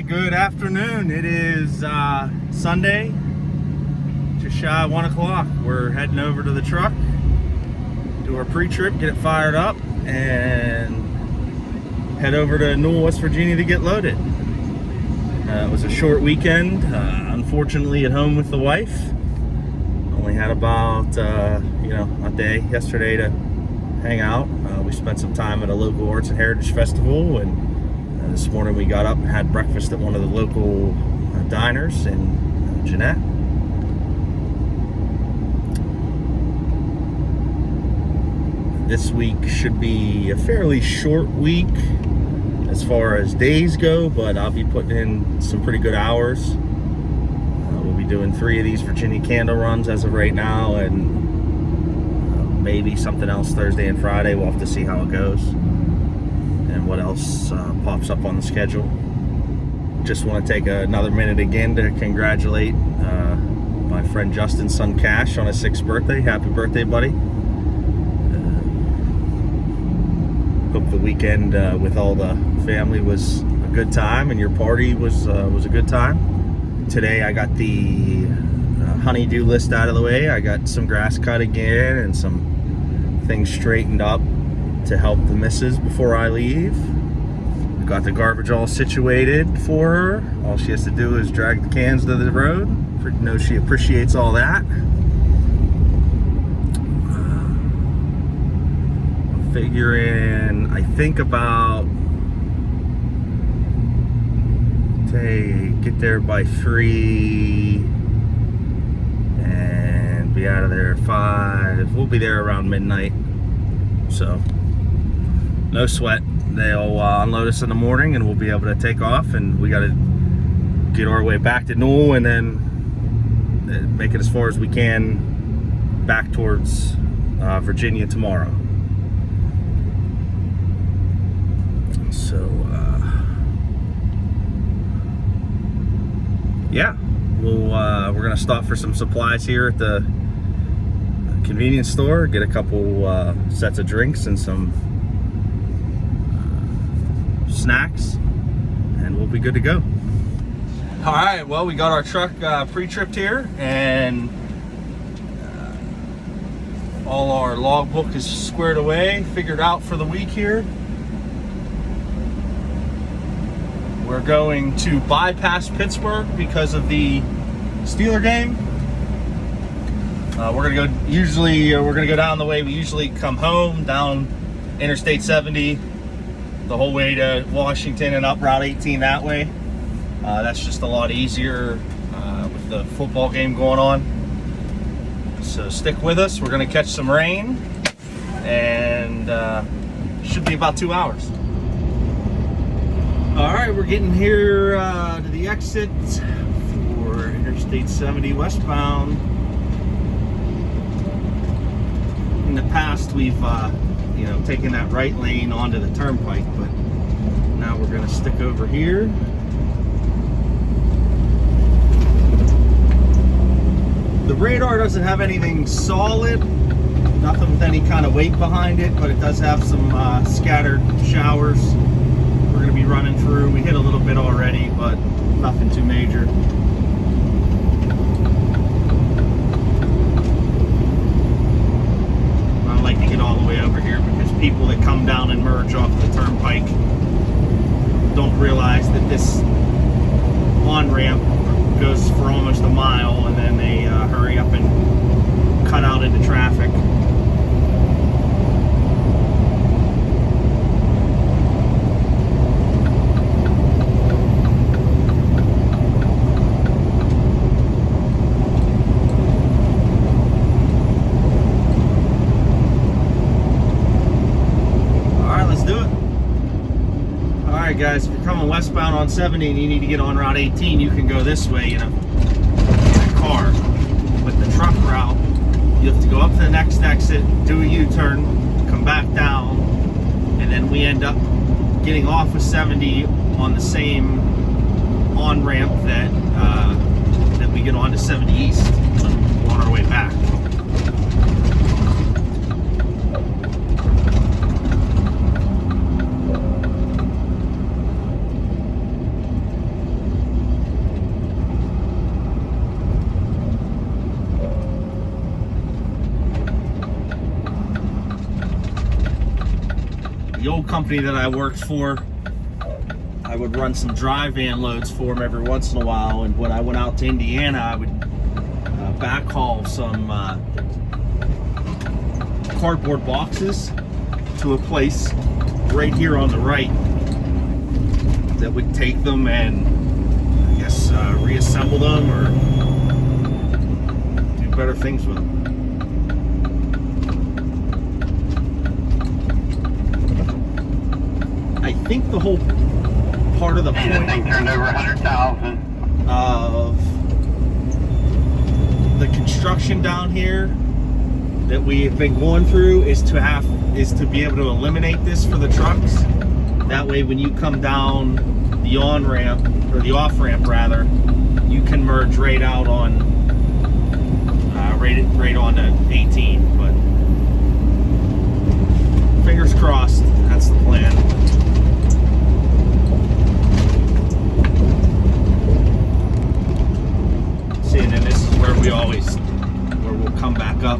Good afternoon. It is Sunday, just shy of 1 o'clock. We're heading over to the truck, do our pre-trip, get it fired up, and head over to Newell, West Virginia to get loaded. It was a short weekend, unfortunately at home with the wife. Only had about a day yesterday to hang out. We spent some time at a local arts and heritage festival, and this morning we got up and had breakfast at one of the local diners in Jeanette. This week should be a fairly short week as far as days go, but I'll be putting in some pretty good hours. We'll be doing 3 of these Virginia candle runs as of right now, and maybe something else Thursday and Friday. We'll have to see how it goes and what else pops up on the schedule. Just want to take another minute again to congratulate my friend Justin's son Cash on his 6th birthday. Happy birthday, buddy. Hope the weekend with all the family was a good time and your party was a good time. Today I got the honeydew list out of the way. I got some grass cut again and some things straightened up to help the missus before I leave. We got the garbage all situated for her. All she has to do is drag the cans to the road. I know she appreciates all that. I'm figuring, I think about, get there by 3 and be out of there at 5. We'll be there around midnight. So no sweat. They'll unload us in the morning and we'll be able to take off, and we got to get our way back to Newell and then make it as far as we can back towards Virginia tomorrow. So yeah, we're gonna stop for some supplies here at the convenience store, get a couple sets of drinks and some snacks, and we'll be good to go. All right, well, we got our truck pre-tripped here, and all our logbook is squared away, figured out for the week here. We're going to bypass Pittsburgh because of the Steeler game. We're gonna go down the way we usually come home, down Interstate 70 the whole way to Washington and up Route 18 that way. That's just a lot easier with the football game going on. So stick with us. We're gonna catch some rain, and should be about 2 hours. All right, we're getting here to the exit for Interstate 70 westbound. In the past, we've taken that right lane onto the turnpike, but now we're going to stick over here. The radar doesn't have anything solid, nothing with any kind of weight behind it, but it does have some scattered showers we're going to be running through. We hit a little bit already, but nothing too major. I like to get all the way over here because people that come down and merge off the turnpike don't realize that this on-ramp goes for almost a mile, and then they hurry up and cut out into traffic. Guys, if you're coming westbound on 70 and you need to get on Route 18, you can go this way in a car. With the truck route, you have to go up to the next exit, do a U-turn, come back down, and then we end up getting off of 70 on the same on-ramp that we get onto 70 East on our way back. company that I worked for, I would run some dry van loads for them every once in a while. And when I went out to Indiana, I would backhaul some cardboard boxes to a place right here on the right that would take them and I guess reassemble them or do better things with them. I think the whole part of the point turned over 100,000 of the construction down here that we have been going through is to be able to eliminate this for the trucks. That way when you come down the on-ramp, or the off-ramp rather, you can merge right out on right on to 18. But fingers crossed, that's the plan. See, and then this is where we'll come back up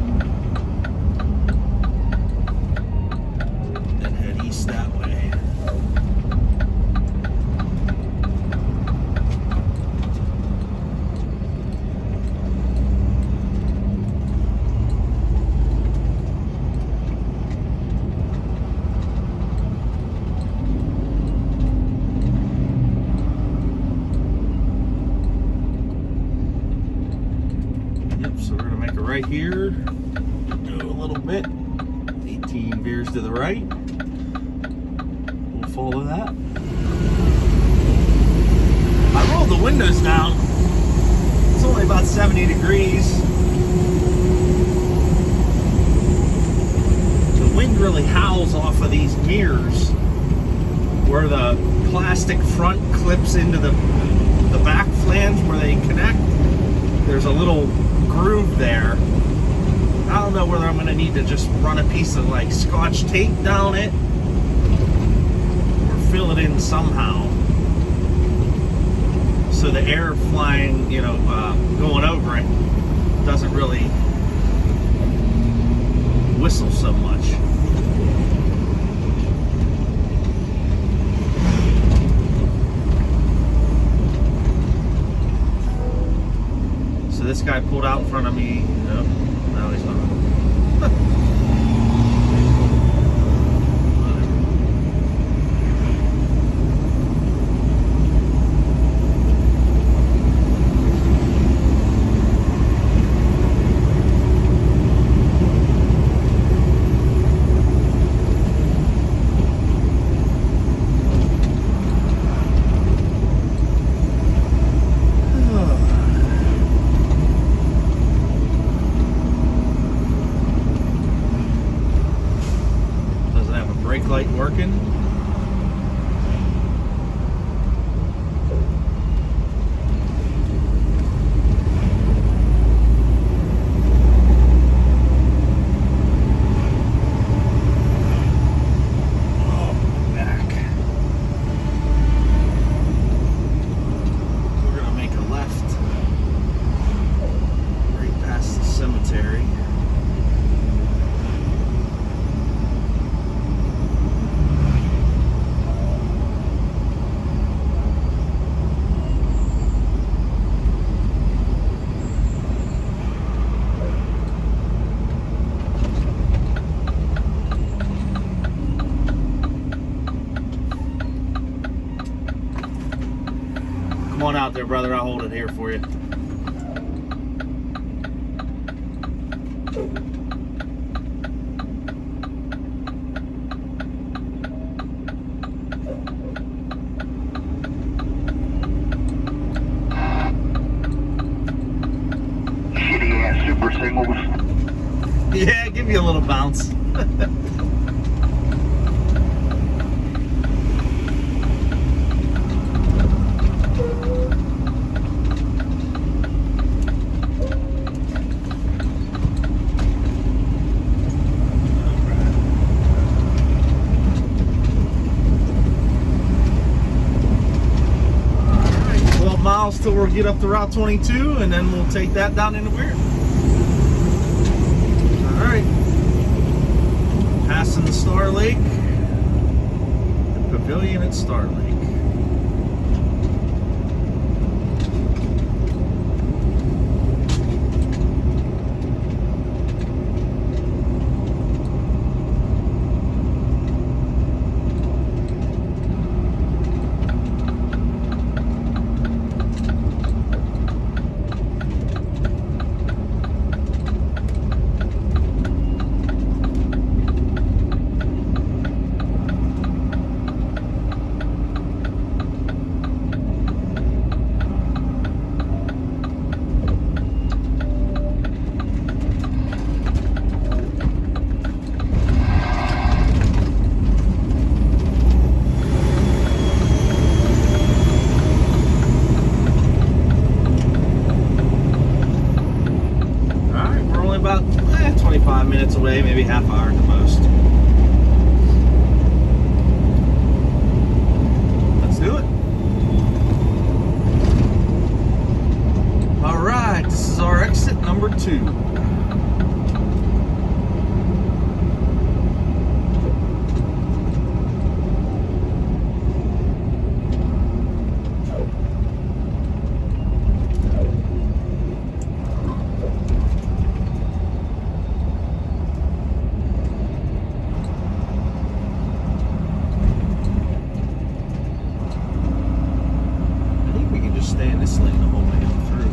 and head east that way. So we're gonna make a right here, go a little bit, 18 veers to the right, we'll follow that. I rolled the windows down, it's only about 70 degrees. The wind really howls off of these mirrors where the plastic front clips into the back flange where they connect. There's a little groove there. I don't know whether I'm going to need to just run a piece of like Scotch tape down it or fill it in somehow so the air flying, going over it doesn't really whistle so much. This guy pulled out in front of me. Nope, no, he's not. Brake light working. Oh, back. We're gonna make a left right past the cemetery. Come on out there, brother. I'll hold it here for you. shitty ass super singles. Yeah, give me a little bounce. Miles till we'll get up to Route 22, and then we'll take that down into Weird. All right, passing the Star Lake. Pavilion at Star Lake. About 25 minutes away, maybe half hour at the most. Let's do it. All right, this is our exit number 2. Stay in this lane the whole way through.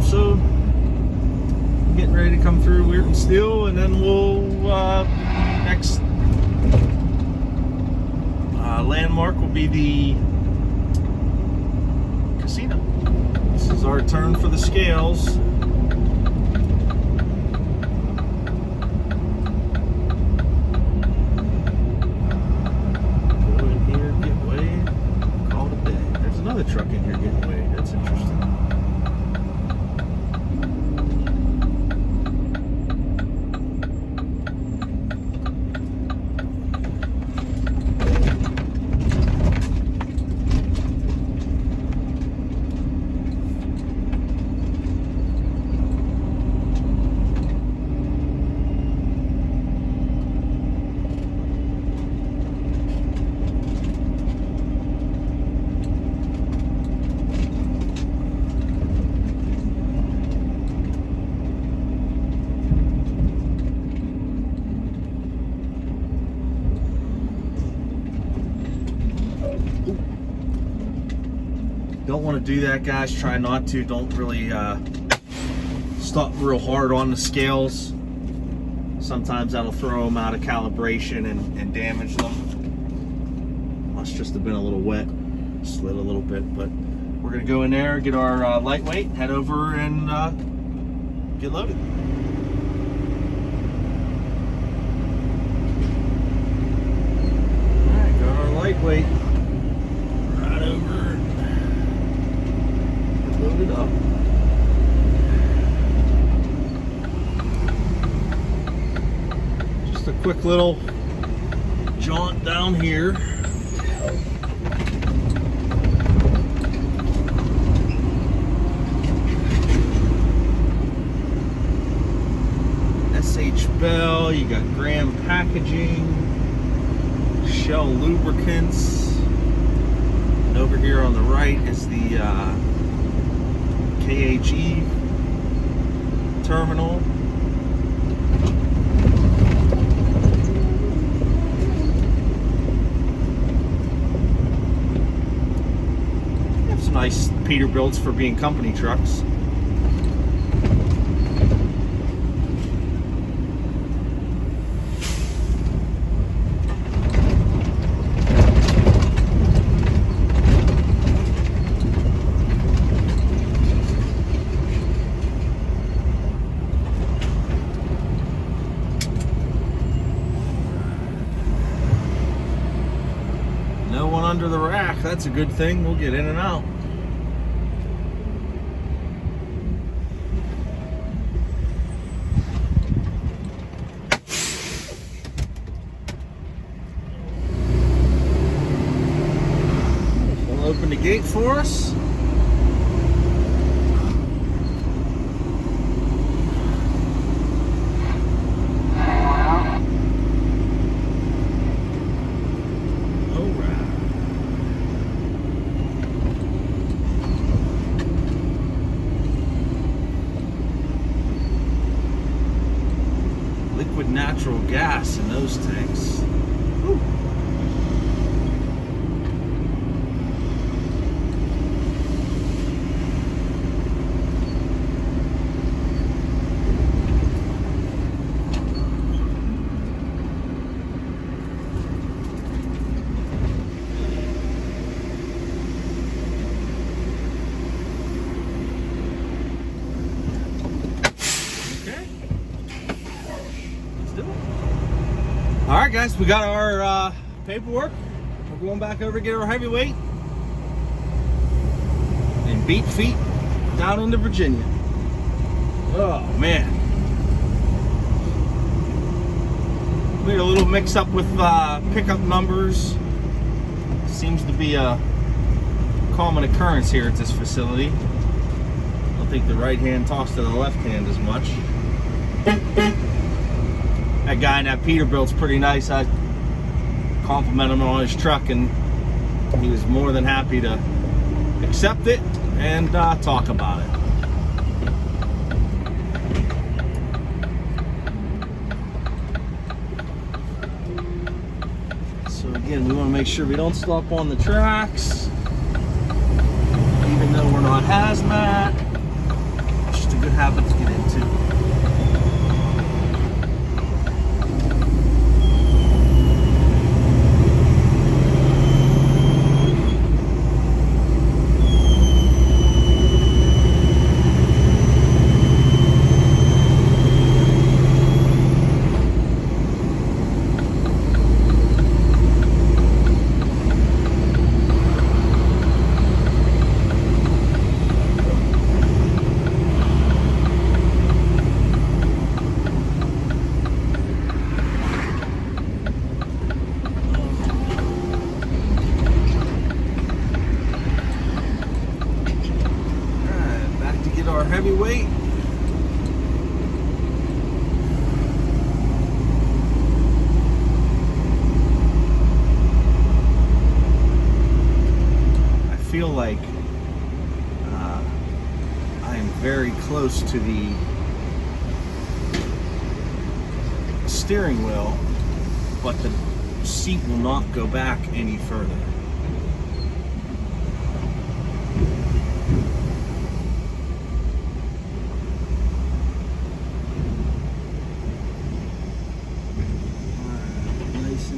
So getting ready to come through Weirton Steel, and then we'll next landmark will be the casino. This is our turn for the scales. Go in here, get weighed, call it a day. There's another truck in here getting weighed. That's interesting. Don't want to do that, guys. Try not to. Don't really stop real hard on the scales. Sometimes that'll throw them out of calibration and damage them. Must just have been a little wet. Slid a little bit, but we're going to go in there, get our lightweight, head over and get loaded. All right, got our lightweight. Right over. Load it up. Just a quick little jaunt down here. SH Bell, you got Graham Packaging, Shell Lubricants. And over here on the right is the KHE terminal. They have some nice Peterbilts for being company trucks. No one under the rack. That's a good thing. We'll get in and out. We'll open the gate for us. Liquid natural gas in those tanks. Whew. All right, guys, we got our paperwork. We're going back over to get our heavyweight and beat feet down into Virginia. Oh man, we had a little mix up with pickup numbers. Seems to be a common occurrence here at this facility. I don't think the right hand talks to the left hand as much. That guy in that Peterbilt's pretty nice. I complimented him on his truck, and he was more than happy to accept it and talk about it. So again, we want to make sure we don't stop on the tracks, even though we're not hazmat. It's just a good habit to get into. Our heavyweight. I feel like I am very close to the steering wheel, but the seat will not go back any further.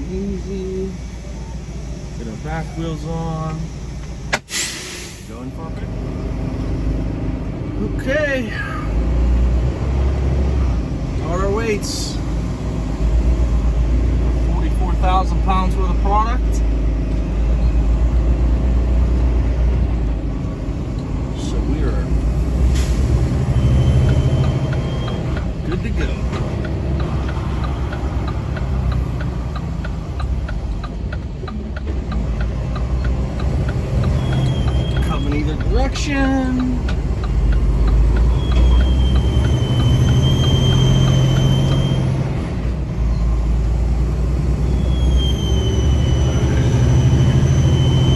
Easy. Get our back wheels on. Going for it. Okay. Got our weights. 44,000 pounds worth of product. So we are good to go. Either direction.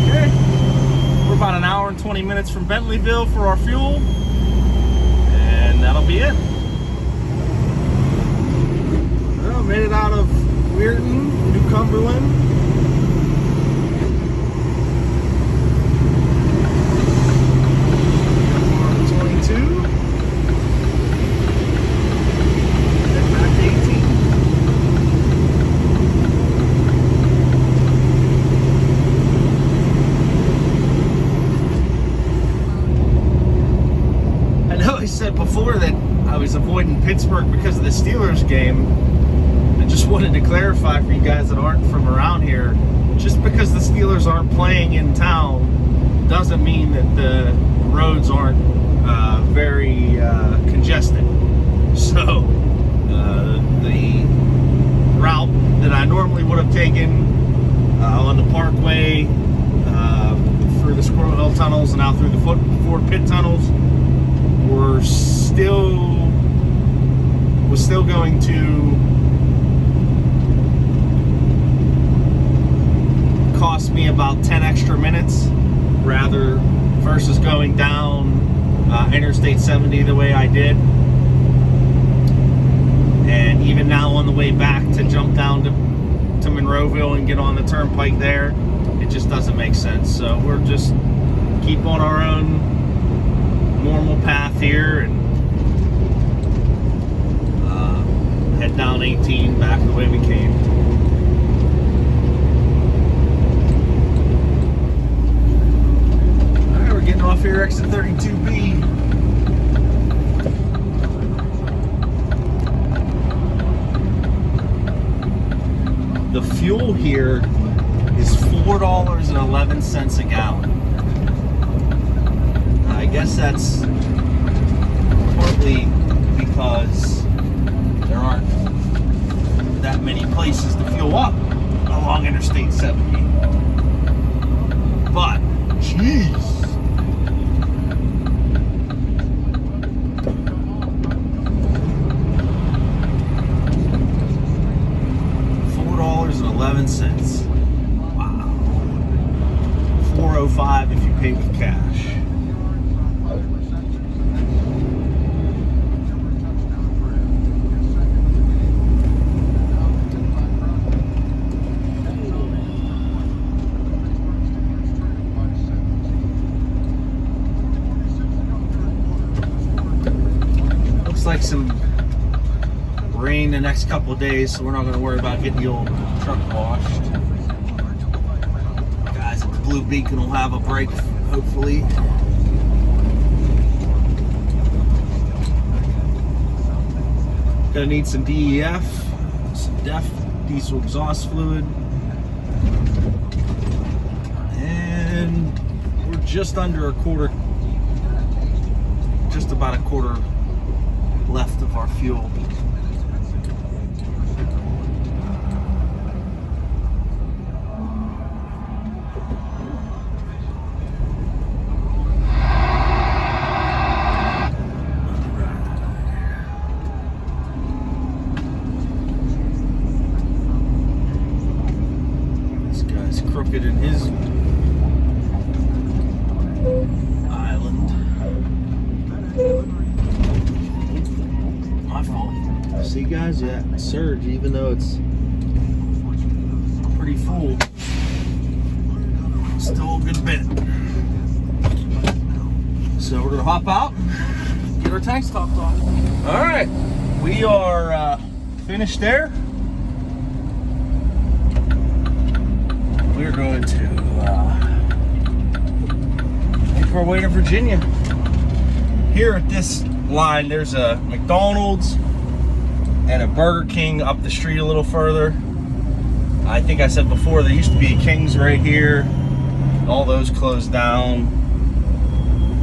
Okay. minutes from Bentleyville for our fuel, and that'll be it. Well, made it out of Weirton, New Cumberland. Before that I was avoiding Pittsburgh because of the Steelers game. I just wanted to clarify for you guys that aren't from around here, just because the Steelers aren't playing in town doesn't mean that the roads aren't very congested. So the route that I normally would have taken on the Parkway through the Squirrel Hill tunnels and out through the Ford Pitt tunnels was still going to cost me about 10 extra minutes rather versus going down Interstate 70 the way I did. And even now on the way back to jump down to Monroeville and get on the turnpike there, it just doesn't make sense. So we're just keep on our own normal path here and head down 18 back the way we came. Alright, we're getting off here, exit 32B. The fuel here is $4.11 a gallon. I guess that's partly because there aren't that many places to fuel up along Interstate 70. But, jeez. $4.11. Wow. $4.05 if you pay with cash. Like some rain the next couple of days, so we're not going to worry about getting the old truck washed. Guys at the Blue Beacon will have a break, hopefully. Gonna need some DEF, some DEF, diesel exhaust fluid, and we're just under a quarter, just about a quarter left of our fuel. This guy's crooked in his island. See guys, yeah, surge, even though it's pretty full, still a good bit. So we're gonna hop out, get our tanks topped off. All right, we are finished there. We're going to make our way to Virginia. Here at this line, there's a McDonald's and a Burger King up the street a little further. I think I said before there used to be a King's right here. All those closed down.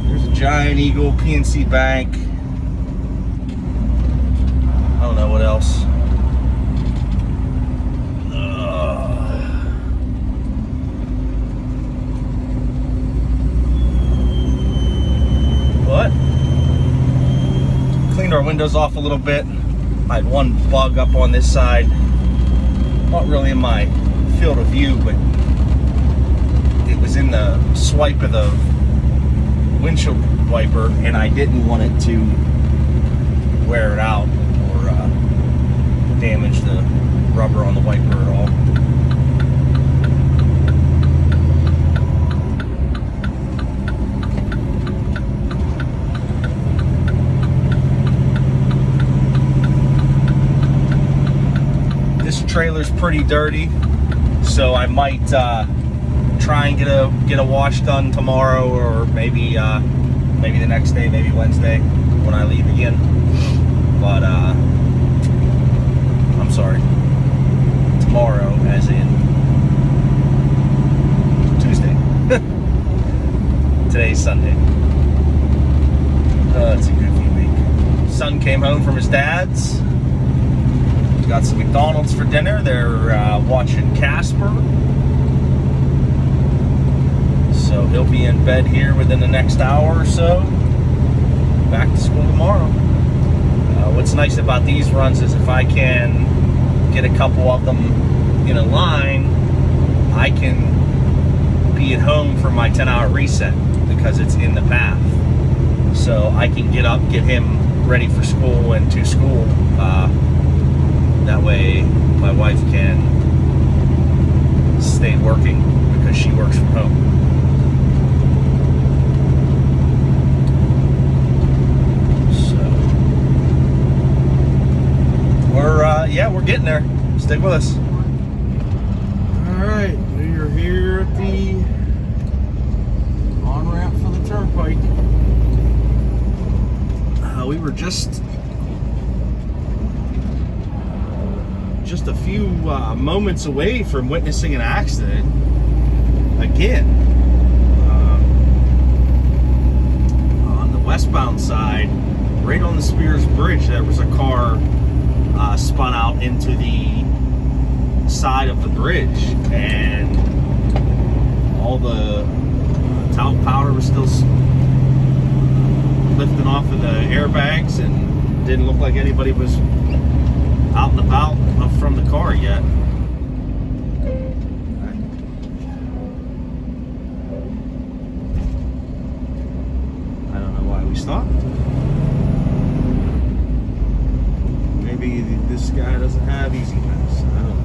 There's a Giant Eagle, PNC Bank. I don't know what else. But cleaned our windows off a little bit. I had one bug up on this side, not really in my field of view, but it was in the swipe of the windshield wiper, and I didn't want it to wear it out or damage the rubber on the wiper at all. This trailer's pretty dirty, so I might try and get a wash done tomorrow, or maybe the next day, maybe Wednesday when I leave again. But I'm sorry, tomorrow, as in Tuesday. Today's Sunday. It's a goofy week. Son came home from his dad's. Got some McDonald's for dinner. They're watching Casper. So he'll be in bed here within the next hour or so. Back to school tomorrow. What's nice about these runs is if I can get a couple of them in a line, I can be at home for my 10-hour reset because it's in the path. So I can get up, get him ready for school and to school. That way my wife can stay working because she works from home. We're getting there. Stick with us. Alright, we are here at the on-ramp for the turnpike. We were just a few moments away from witnessing an accident again. On the westbound side, right on the Spears Bridge, there was a car spun out into the side of the bridge, and all the talc powder was still lifting off of the airbags, and didn't look like anybody was out and about from the car yet. I don't know why we stopped. Maybe this guy doesn't have easy pass. I don't know.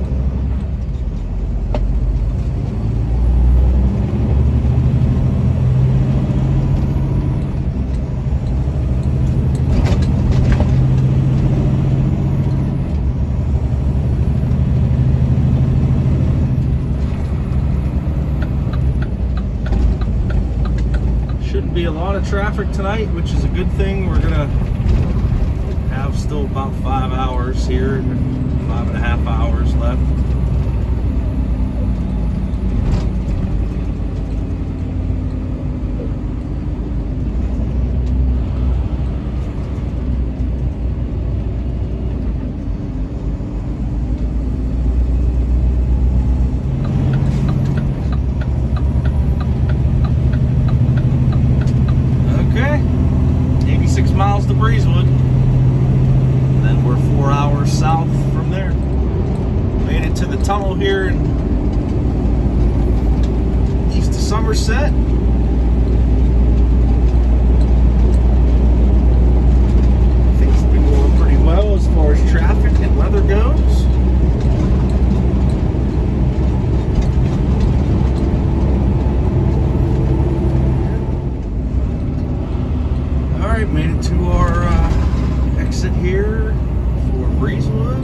Shouldn't be a lot of traffic tonight, which is a good thing. We're gonna have still about 5 hours here, 5.5 hours left. Okay, 86 miles to Breezewood. Then we're 4 hours south from there. Made it to the tunnel here in east of Somerset. Things have been going pretty well as far as traffic and weather goes. Alright, made it to our exit here for Breezewood.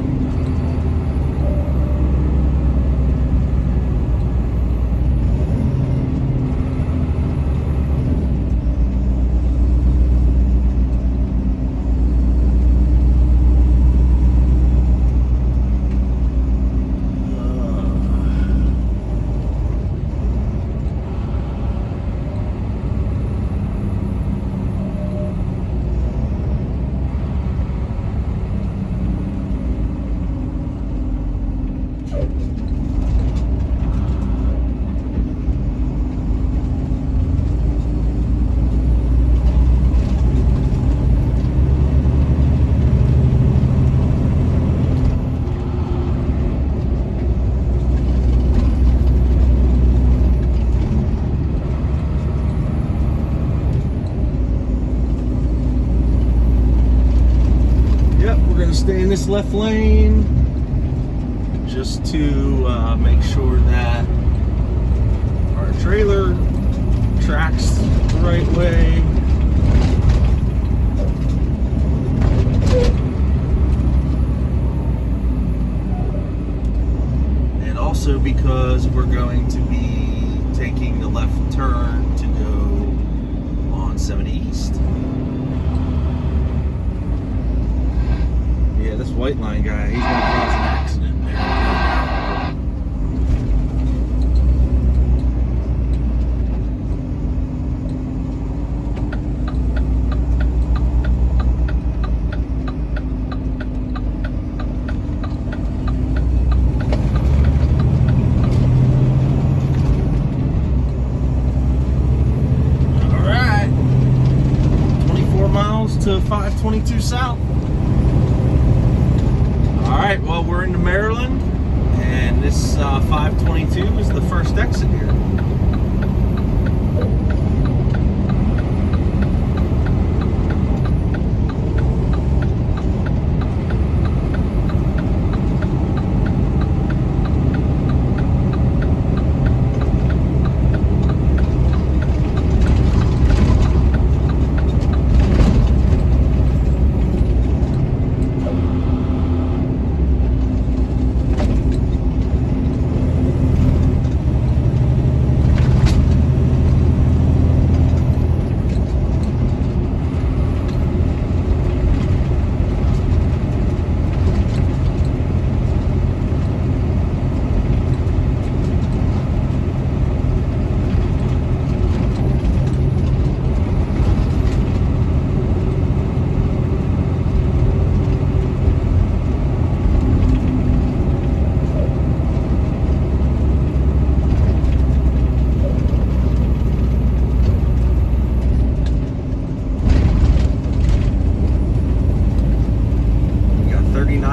stay in this left lane just to make sure that our trailer tracks the right way. And also because we're going to be taking the left turn to go on 70 East. Yeah, this white line guy, he's going to cause an accident there. All right, 24 miles to 522 south. Alright, well, we're into Maryland, and this 522 is the first exit here.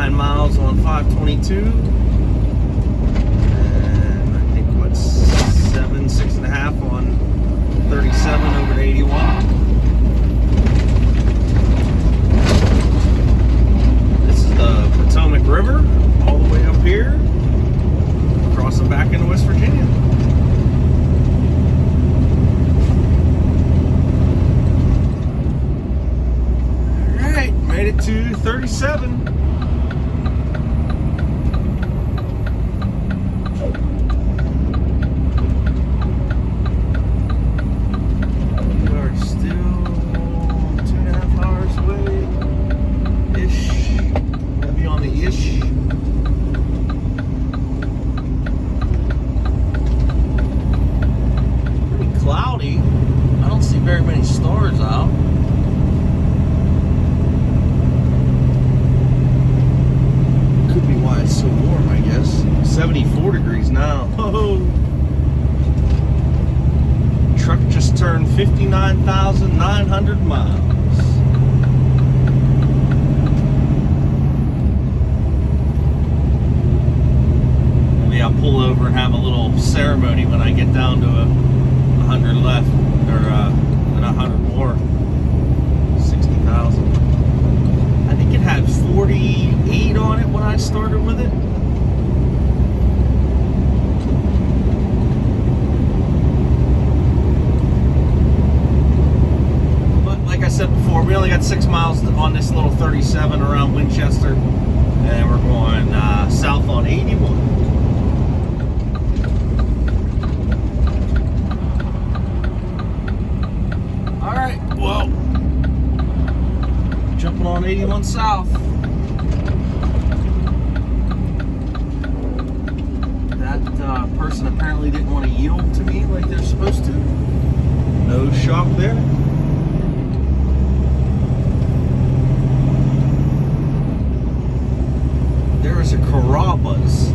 Miles on 522, and I think what's 6.5 on 37 over to 81. This is the Potomac River all the way up here, crossing back into West Virginia. All right, made it to 37. Very many stars out. Could be why it's so warm, I guess. 74 degrees now. Oh, truck just turned 59,900 miles. Maybe I'll pull over and have a little ceremony when I get down to 100 left, or 100 more. 60,000. I think it had 48 on it when I started with it. But like I said before, we only got 6 miles on this little 37 around Winchester, and we're going south on 81. Well, jumping on 81 south. That person apparently didn't want to yield to me like they're supposed to. No shock there. There is a Carrabba's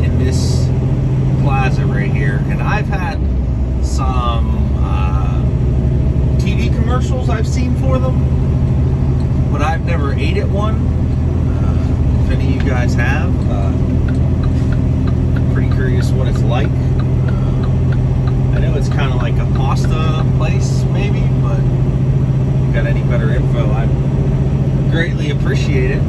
in this plaza right here, and I've had some TV commercials I've seen for them, but I've never ate at one. If any of you guys have, pretty curious what it's like. I know it's kind of like a pasta place maybe, but if you got any better info, I'd greatly appreciate it.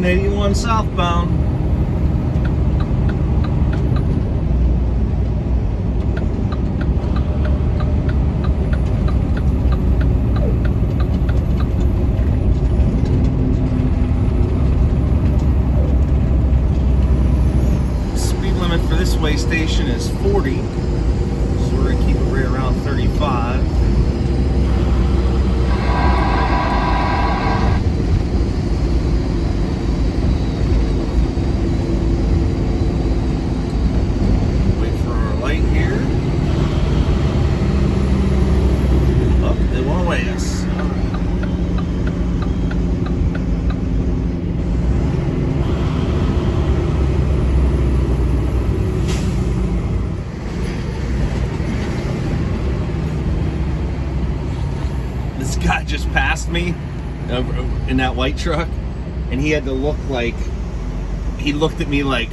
dropping 81 southbound. Speed limit for this way station is 40, so we're gonna keep it right around 35. This guy just passed me in that white truck, and he had to look like, he looked at me like,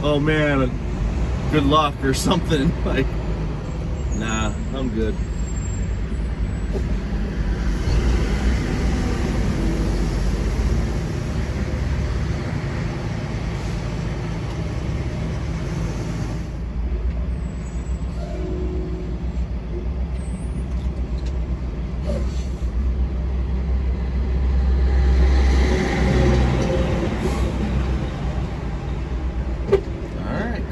oh man, good luck or something. Like, nah, I'm good.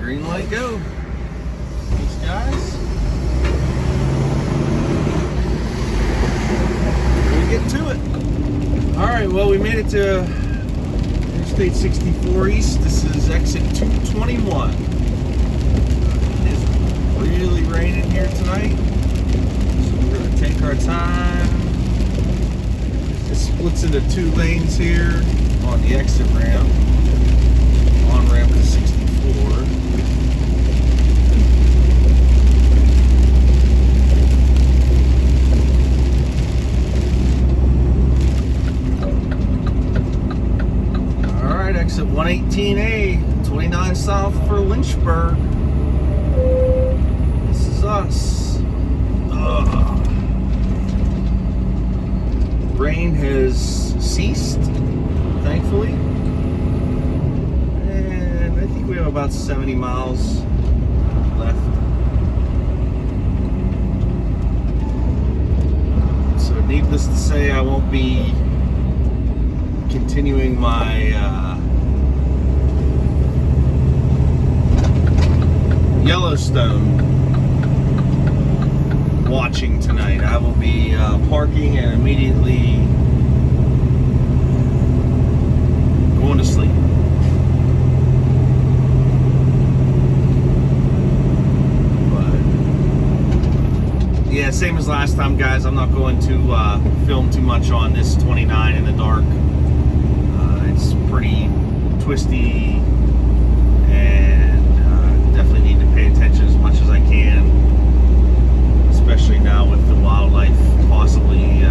Green light, go. Thanks, guys. We get to it. All right, well, we made it to Interstate 64 East. This is exit 221. It's really raining here tonight, so we're gonna take our time. It splits into 2 lanes here on the exit ramp, on ramp to 64. Exit 118A, 29 south for Lynchburg. This is us. Rain has ceased, thankfully. And I think we have about 70 miles left. So needless to say, I won't be continuing my Yellowstone watching tonight. I will be parking and immediately going to sleep. But yeah, same as last time, guys. I'm not going to film too much on this 29 in the dark. It's pretty twisty, and definitely need to pay attention as much as I can, especially now with the wildlife possibly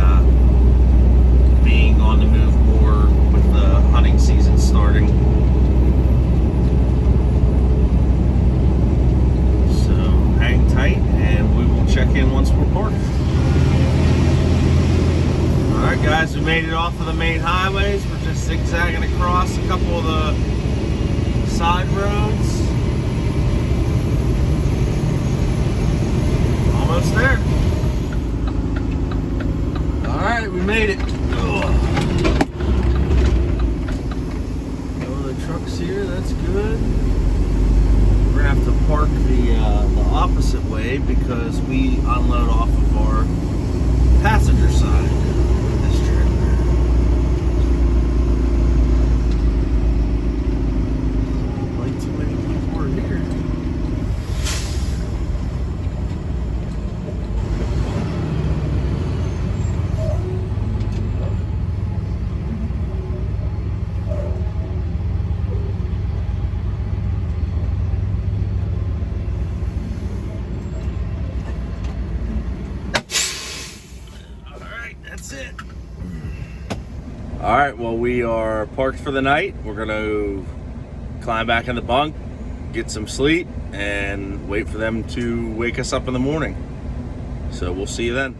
being on the move more with the hunting season starting. So hang tight and we will check in once we're parked. Alright guys, we made it off of the main highways. We're just zigzagging across a couple of the side roads. Almost there. Alright, we made it. Oh, the truck's here, that's good. We're gonna have to park the opposite way because we unload off of our passenger side of this trailer. Like too many people are here. That's it. All right, well, we are parked for the night. We're gonna climb back in the bunk, get some sleep, and wait for them to wake us up in the morning. So we'll see you then.